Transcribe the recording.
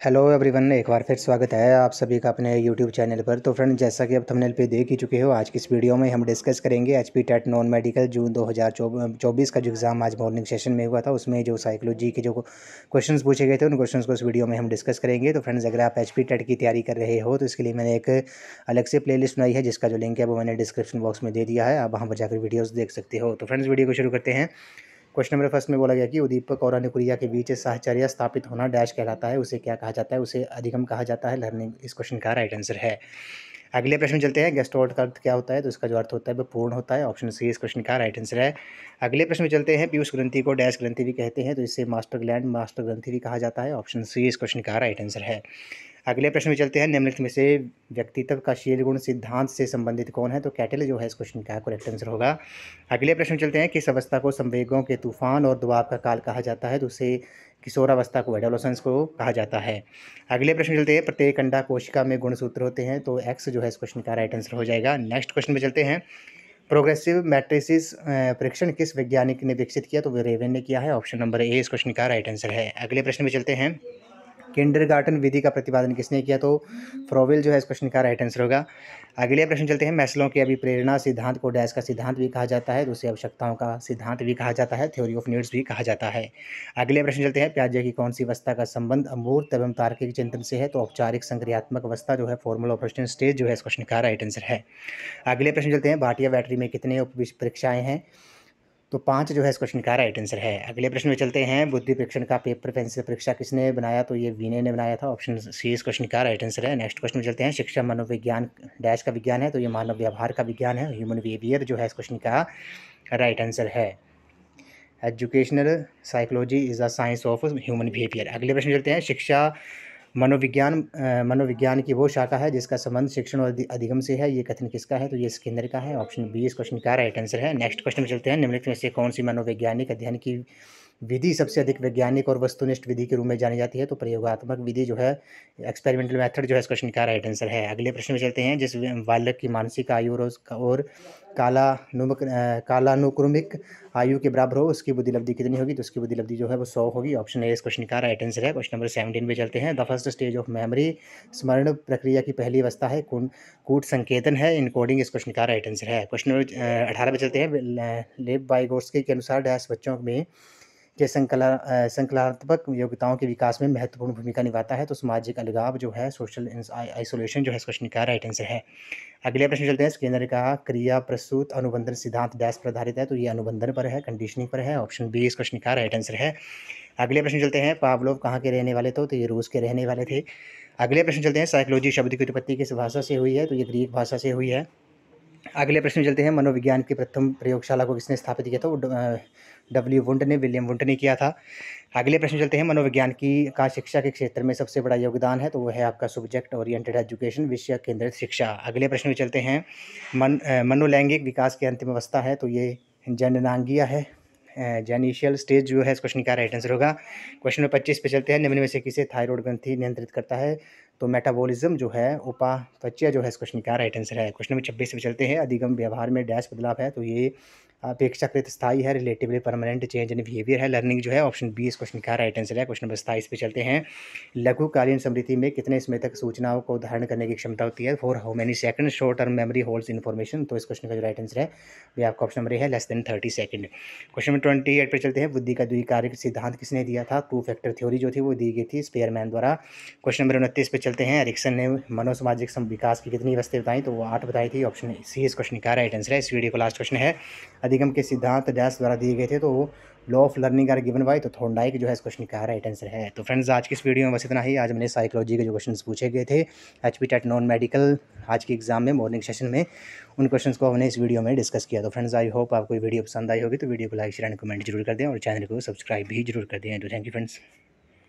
Hello everyone, एक बार फिर स्वागत है आप सभी का अपने यूट्यूब चैनल पर। तो फ्रेंड, जैसा कि आप थंबनेल पे देख ही चुके हो, आज की इस वीडियो में हम डिस्कस करेंगे एचपी टेट नॉन मेडिकल जून 2024 का जो एग्ज़ाम आज मॉर्निंग सेशन में हुआ था, उसमें जो साइकोलॉजी के जो क्वेश्चंस पूछे गए थे उन क्वेश्चंस को इस वीडियो में हम डिस्कस करेंगे। तो फ्रेंड्स, अगर आप एचपी टेट की तैयारी कर रहे हो तो इसके लिए मैंने एक अलग से प्ले लिस्ट बनाई है, जिसका जो लिंक है वो मैंने डिस्क्रिप्शन बॉक्स में दे दिया है। आप वहाँ पर जाकर वीडियोज़ देख सकते हो। तो फ्रेंड्स, वीडियो को शुरू करते हैं। क्वेश्चन नंबर फर्स्ट में बोला गया कि उद्दीपक और अनुक्रिया के बीच साहचर्य स्थापित होना डैश कहलाता है, उसे क्या कहा जाता है? उसे अधिगम कहा जाता है, लर्निंग इस क्वेश्चन का राइट आंसर है। अगले प्रश्न में चलते हैं। गेस्टोल्ट का अर्थ क्या होता है? तो इसका जो अर्थ होता है वो पूर्ण होता है, ऑप्शन सी इस क्वेश्चन का राइट आंसर है। अगले प्रश्न में चलते हैं। पीयूष ग्रंथि को डैश ग्रंथि भी कहते हैं, तो इसे मास्टर ग्लैंड मास्टर ग्रंथि भी कहा जाता है, ऑप्शन सी इस क्वेश्चन का राइट आंसर है। अगले प्रश्न में चलते हैं। निम्नलिखित में से व्यक्तित्व का शील गुण सिद्धांत से संबंधित कौन है? तो कैटल जो है इस क्वेश्चन का करेक्ट आंसर होगा। अगले प्रश्न में चलते हैं। किस अवस्था को संवेगों के तूफान और दबाव का काल कहा जाता है? तो उसे किशोरावस्था को एडोलसेंस को कहा जाता है। अगले प्रश्न में चलते हैं। प्रत्येक अंडा कोशिका में गुणसूत्र होते हैं, तो एक्स जो है इस क्वेश्चन का राइट आंसर हो जाएगा। नेक्स्ट क्वेश्चन में चलते हैं। प्रोग्रेसिव मैट्रिसेस परीक्षण किस वैज्ञानिक ने विकसित किया? तो वो रेवेन ने किया है, ऑप्शन नंबर ए इस क्वेश्चन का राइट आंसर है। अगले प्रश्न में चलते हैं। किंडरगार्टन विधि का प्रतिपादन किसने किया? तो फ्रोवेल जो है इस क्वेश्चन का राइट आंसर होगा। अगले प्रश्न चलते हैं। मैस्लो के अभिप्रेरणा सिद्धांत को डैश का सिद्धांत भी कहा जाता है, तो उसे आवश्यकताओं का सिद्धांत भी कहा जाता है, थ्योरी ऑफ नीड्स भी कहा जाता है। अगले प्रश्न चलते हैं। प्याजे की कौन सी अवस्था का संबंध अमूर्त एवं तार्किक चिंतन से है? तो औपचारिक संक्रियात्मक अवस्था जो है फॉर्मल ऑपरेशन स्टेज जो है इस क्वेश्चन का राइट आंसर है। अगले प्रश्न चलते हैं। भाटिया बैटरी में कितने उप परीक्षाएं हैं? तो 5 जो है इस क्वेश्चन का राइट आंसर है। अगले प्रश्न में चलते हैं। बुद्धि परीक्षण का पेपर पेंसिल परीक्षा किसने बनाया? तो ये विनय ने बनाया था, ऑप्शन सी इस क्वेश्चन का राइट आंसर है। नेक्स्ट क्वेश्चन में चलते हैं। शिक्षा मनोविज्ञान डैश का विज्ञान है, तो ये मानव व्यवहार का विज्ञान है, ह्यूमन बिहेवियर जो है इस क्वेश्चन का राइट आंसर है। Educational psychology is a science of human behaviour. अगले प्रश्न चलते हैं। शिक्षा मनोविज्ञान की वो शाखा है जिसका संबंध शिक्षण और अधिगम से है, ये कथन किसका है? तो ये स्किनर का है, ऑप्शन बी इस क्वेश्चन का राइट आंसर है। नेक्स्ट क्वेश्चन में चलते हैं। निम्नलिखित में से कौन सी मनोवैज्ञानिक अध्ययन की विधि सबसे अधिक वैज्ञानिक और वस्तुनिष्ठ विधि के रूप में जानी जाती है? तो प्रयोगात्मक विधि जो है, एक्सपेरिमेंटल मेथड जो है इस क्वेश्चन का राइट आंसर है। अगले प्रश्न में चलते हैं। जिस बालक की मानसिक आयु और कालानुक्रमिक आयु के बराबर हो, उसकी बुद्धि लब्धि कितनी होगी? तो उसकी बुद्धि लब्धि जो है वो 100 होगी, ऑप्शन ए इस क्वेश्चन का राइट आंसर है। क्वेश्चन नंबर 17 पे चलते हैं। The first stage of memory स्मरण प्रक्रिया की पहली अवस्था है कूट संकेतन है, इनकोडिंग इस क्वेश्चन का राइट आंसर है। क्वेश्चन नंबर 18 पे चलते हैं। लेब बाइगोस्की के अनुसार डैश बच्चों में के संकलात्मक योग्यताओं के विकास में महत्वपूर्ण भूमिका निभाता है? तो सामाजिक अलगाव जो है, सोशल आइसोलेशन जो है इस क्वेश्चन का राइट आंसर है। अगले प्रश्न चलते हैं। स्किनर का क्रिया प्रसूत अनुबंधन सिद्धांत डैश पर आधारित है? तो ये अनुबंधन पर है, कंडीशनिंग पर है, ऑप्शन बी इस क्वेश्चन का राइट आंसर है। अगले प्रश्न चलते हैं। पावलोव कहाँ के रहने वाले थे? तो ये रूस के रहने वाले थे। अगले प्रश्न चलते हैं। साइकोलॉजी शब्द की उत्पत्ति किस भाषा से हुई है? तो ये ग्रीक भाषा से हुई है। अगले प्रश्न चलते हैं। मनोविज्ञान की प्रथम प्रयोगशाला को किसने स्थापित किया था? वो डब्ल्यू वुंट ने, विलियम वुंट ने किया था। अगले प्रश्न चलते हैं। मनोविज्ञान की का शिक्षा के क्षेत्र में सबसे बड़ा योगदान है? तो वो है आपका सब्जेक्ट ओरिएंटेड एजुकेशन, विषय केंद्रित शिक्षा। अगले प्रश्न में चलते हैं। मनोलैंगिक विकास की अंतिम अवस्था है? तो ये जननांगीय है, जेनिशियल स्टेज जो है इस क्वेश्चन का राइट आंसर होगा। क्वेश्चन नंबर 25 पे चलते हैं। निम्न में से किसे थायराइड ग्रंथि नियंत्रित करता है? तो मेटाबॉलिज्म जो है, उपापचय जो है इस क्वेश्चन का राइट आंसर है। क्वेश्चन नंबर 26 पे चलते हैं। अधिगम व्यवहार में डैश बदलाव है? तो ये अपेक्षाकृत स्थायी है, relatively permanent change in behaviour है, लर्निंग जो है, ऑप्शन बी इस क्वेश्चन का राइट आंसर है। क्वेश्चन नंबर 27 पे चलते हैं। लघुकालीन स्मृति में कितने समय तक सूचनाओं को धारण करने की क्षमता होती है? For how many second short term memory holds information? तो इस क्वेश्चन का जो राइट आंसर है वो आपका ऑप्शन नंबर है, less than 30 second. Question number 28 पे चलते हैं। बुद्धि का द्विकारिक सिद्धांत किसने दिया था? टू फैक्टर थ्योरी जो थी वो दी गई थी स्पेयरमैन द्वारा। क्वेश्चन नंबर 29 पे चलते हैं। एरिक्सन ने मनोसामाजिक विकास की कितनी अवस्था बताई? तो वो 8 बताई थी, ऑप्शन सी इस क्वेश्चन का राइट आंसर है। इस वीडियो का लास्ट क्वेश्चन है। अधिगम के सिद्धांत डैश द्वारा दिए गए थे? तो वो law of learning are given by, तो थॉर्नडाइक जो है इस क्वेश्चन का राइट आंसर है। तो फ्रेंड्स, आज की इस वीडियो में बस इतना ही। आज मैंने साइकोलॉजी के जो क्वेश्चंस पूछे गए थे एचपी टेट नॉन मेडिकल आज के एग्जाम में मॉर्निंग सेशन में, उन क्वेश्चंस को हमने इस वीडियो में डिस्कस किया। तो फ्रेंड्स, आई होप आपको वीडियो पसंद आई होगी। तो वीडियो को लाइक शेयर एंड कमेंट जरूर कर दें और चैनल को सब्सक्राइब भी जरूर कर दें। तो थैंक यू फ्रेंड्स।